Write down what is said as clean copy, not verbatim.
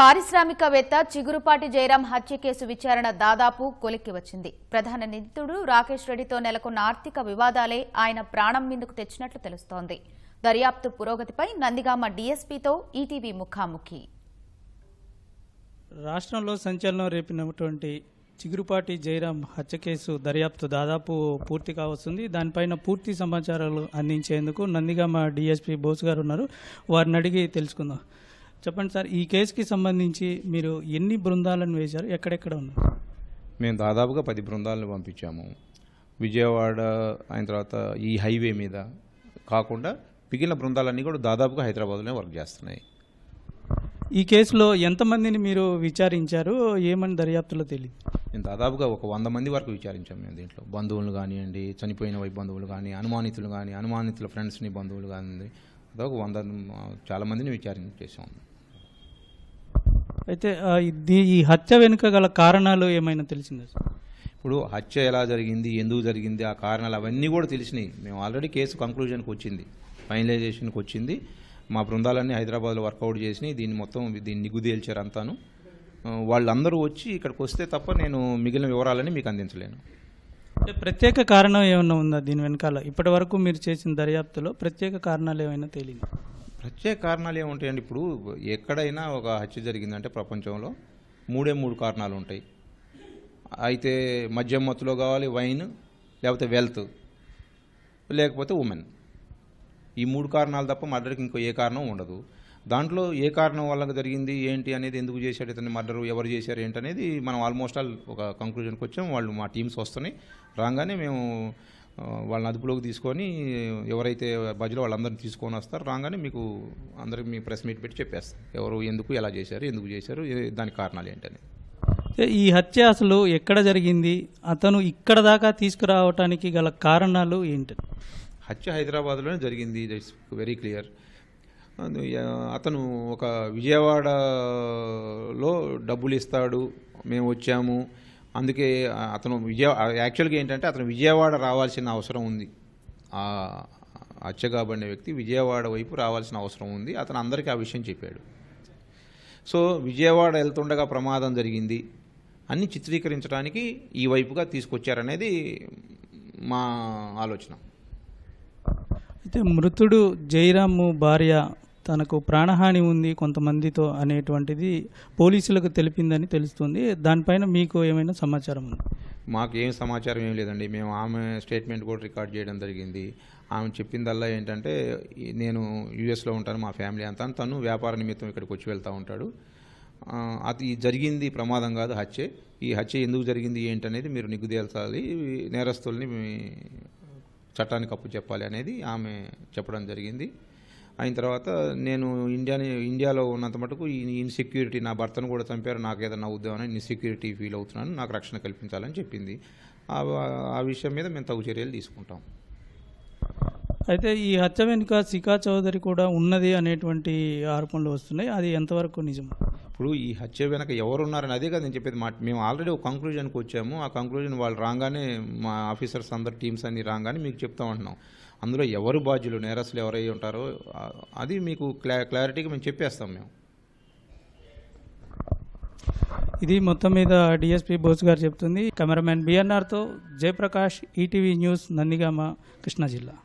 పారిశ్రామికవేత్త చిగురుపాటి జయరాం హత్య కేసు విచారణ దాదాపు కొలిక్కి వచ్చింది. ప్రధాన నిందితుడు రాకేష్ రెడ్డితో నెలకొన్న ఆర్థిక వివాదాలే ఆయన ప్రాణం మీదకు తెచ్చినట్లు తెలుస్తోంది. దర్యాప్తు పురోగతిపై నందిగామ డీఎస్పీతో ఈటీవీ ముఖాముఖి. రాష్ట్రంలో సంచలనం రేపినటువంటి చిగురుపాటి జయరాం హత్య కేసు దర్యాప్తు దాదాపు పూర్తి కావస్తుంది. దానిపైన పూర్తి సమాచారాలు అందించేందుకు నందిగామ డీఎస్పీ బోస్ గారు ఉన్నారు. వారిని అడిగి తెలుసుకుందాం. చెప్పండి సార్, ఈ కేసుకి సంబంధించి మీరు ఎన్ని బృందాలను వేశారు, ఎక్కడెక్కడ ఉన్నారు? మేము దాదాపుగా 10 బృందాలను పంపించాము. విజయవాడ అయిన తర్వాత ఈ హైవే మీద కాకుండా మిగిలిన బృందాలన్నీ కూడా దాదాపుగా హైదరాబాద్లోనే వర్క్ చేస్తున్నాయి. ఈ కేసులో ఎంతమందిని మీరు విచారించారు, ఏమని దర్యాప్తులో తెలియదు? మేము దాదాపుగా ఒక 100 మంది వరకు విచారించాము. మేము దీంట్లో బంధువులు కానివ్వండి, చనిపోయిన వైపు బంధువులు కానీ, అనుమానితులు కానీ, అనుమానితుల ఫ్రెండ్స్ని బంధువులు కానివ్వండి, అదొక 100 చాలా మందిని విచారించేసాము. అయితే ఈ హత్య వెనుక గల కారణాలు ఏమైనా తెలిసిందా సార్? ఇప్పుడు హత్య ఎలా జరిగింది, ఎందుకు జరిగింది, ఆ కారణాలు అవన్నీ కూడా తెలిసినాయి. మేము ఆల్రెడీ కేసు కంక్లూజన్కి వచ్చింది, ఫైనలైజేషన్కి వచ్చింది. మా బృందాలన్నీ హైదరాబాద్లో వర్కౌట్ చేసినాయి. దీన్ని నిగ్గుదేల్చారు అంతాను. వాళ్ళందరూ వచ్చి ఇక్కడికి వస్తే తప్ప నేను మిగిలిన వివరాలని మీకు అందించలేను. ప్రత్యేక కారణం ఏమైనా ఉందా దీని వెనకాల? ఇప్పటి వరకు మీరు చేసిన దర్యాప్తులో ప్రత్యేక కారణాలు ఏమైనా తెలియదు? ప్రత్యేక కారణాలు ఏముంటాయండి? ఇప్పుడు ఎక్కడైనా ఒక హత్య జరిగిందంటే ప్రపంచంలో 3 కారణాలు ఉంటాయి. అయితే మద్యం మత్తులో కావాలి, వైన్, లేకపోతే వెల్త్, లేకపోతే ఉమెన్. ఈ 3 కారణాలు తప్ప మర్డర్కి ఇంకో ఏ కారణం ఉండదు. దాంట్లో ఏ కారణం వల్ల జరిగింది ఏంటి అనేది, ఎందుకు చేశాడు ఇతన్ని మర్డర్, ఎవరు చేశారు ఏంటి అనేది మనం ఆల్మోస్ట్ ఆల్ ఒక కంక్లూజన్కి వచ్చాం. వాళ్ళు మా టీమ్స్ వస్తున్నాయి. రాగానే మేము వాళ్ళని అదుపులోకి తీసుకొని ఎవరైతే బజ్లో వాళ్ళందరినీ తీసుకొని వస్తారు. రాగానే మీకు అందరికి మీ ప్రెస్ మీట్ పెట్టి చెప్పేస్తాం ఎవరు ఎందుకు ఎలా చేశారు, ఎందుకు చేశారు, దానికి కారణాలు ఏంటని. ఈ హత్య అసలు ఎక్కడ జరిగింది, అతను ఇక్కడ దాకా తీసుకురావటానికి గల కారణాలు ఏంటి? హత్య హైదరాబాద్లోనే జరిగింది. That's very clear. అతను ఒక విజయవాడలో డబ్బులు ఇస్తాడు, మేము వచ్చాము, అందుకే అతను యాక్చువల్గా ఏంటంటే అతను విజయవాడ రావాల్సిన అవసరం ఉంది. ఆ హత్య కాబడిన వ్యక్తి విజయవాడ వైపు రావాల్సిన అవసరం ఉంది. అతను అందరికీ ఆ విషయం చెప్పాడు. సో విజయవాడ వెళ్తుండగా ప్రమాదం జరిగింది అన్ని చిత్రీకరించడానికి ఈ వైపుగా తీసుకొచ్చారనేది మా ఆలోచన. అయితే మృతుడు జయరాము భార్య తనకు ప్రాణహాని ఉంది కొంతమందితో అనేటువంటిది పోలీసులకు తెలిపిందని తెలుస్తుంది. దానిపైన మీకు ఏమైనా సమాచారం ఉంది? మాకేం సమాచారం ఏం లేదండి. మేము ఆమె స్టేట్మెంట్ కూడా రికార్డ్ చేయడం జరిగింది. ఆమె చెప్పిందల్లా ఏంటంటే నేను యూఎస్లో ఉంటాను, మా ఫ్యామిలీ అంతా, తను వ్యాపార నిమిత్తం ఇక్కడికి వచ్చి వెళ్తూ ఉంటాడు. అది జరిగింది ప్రమాదం కాదు, హత్యే. ఈ హత్య ఎందుకు జరిగింది ఏంటనేది మీరు నిగ్గుదేల్చాలి, నేరస్తుల్ని చట్టానికి అప్పు చెప్పాలి అనేది ఆమె చెప్పడం జరిగింది. అయిన తర్వాత నేను ఇండియాలో ఉన్నంత మటుకు ఈ ఇన్సెక్యూరిటీ, నా భర్తను కూడా చంపారు, నాకు ఏదైనా ఉద్యోగం ఇన్సెక్యూరిటీ ఫీల్ అవుతున్నాను, నాకు రక్షణ కల్పించాలని చెప్పింది. ఆ విషయం మీద మేము తగు చర్యలు తీసుకుంటాం. అయితే ఈ హత్య వెనుక శిఖా చౌదరి కూడా ఉన్నది అనేటువంటి ఆరోపణలు వస్తున్నాయి, అది ఎంతవరకు నిజం? ఇప్పుడు ఈ హత్య వెనక ఎవరున్నారని అదే కదా నేను చెప్పేది. మేము ఆల్రెడీ ఒక కంక్లూజన్కి వచ్చాము. ఆ కంక్లూజన్ వాళ్ళు రాగానే, మా ఆఫీసర్స్ అందరు టీమ్స్ అన్ని రాగానే మీకు చెప్తామంటున్నాం. అందులో ఎవరు బాధ్యులు, నేరస్తులు ఎవరై ఉంటారో అది మీకు క్లారిటీగా మేము చెప్పేస్తాం. మేము ఇది మొత్తం మీద డిఎస్పీ బోస్ గారు చెప్తుంది. కెమెరామెన్ బిఎన్ఆర్తో జయప్రకాష్, ఈటీవీ న్యూస్, నందిగామ, కృష్ణా జిల్లా.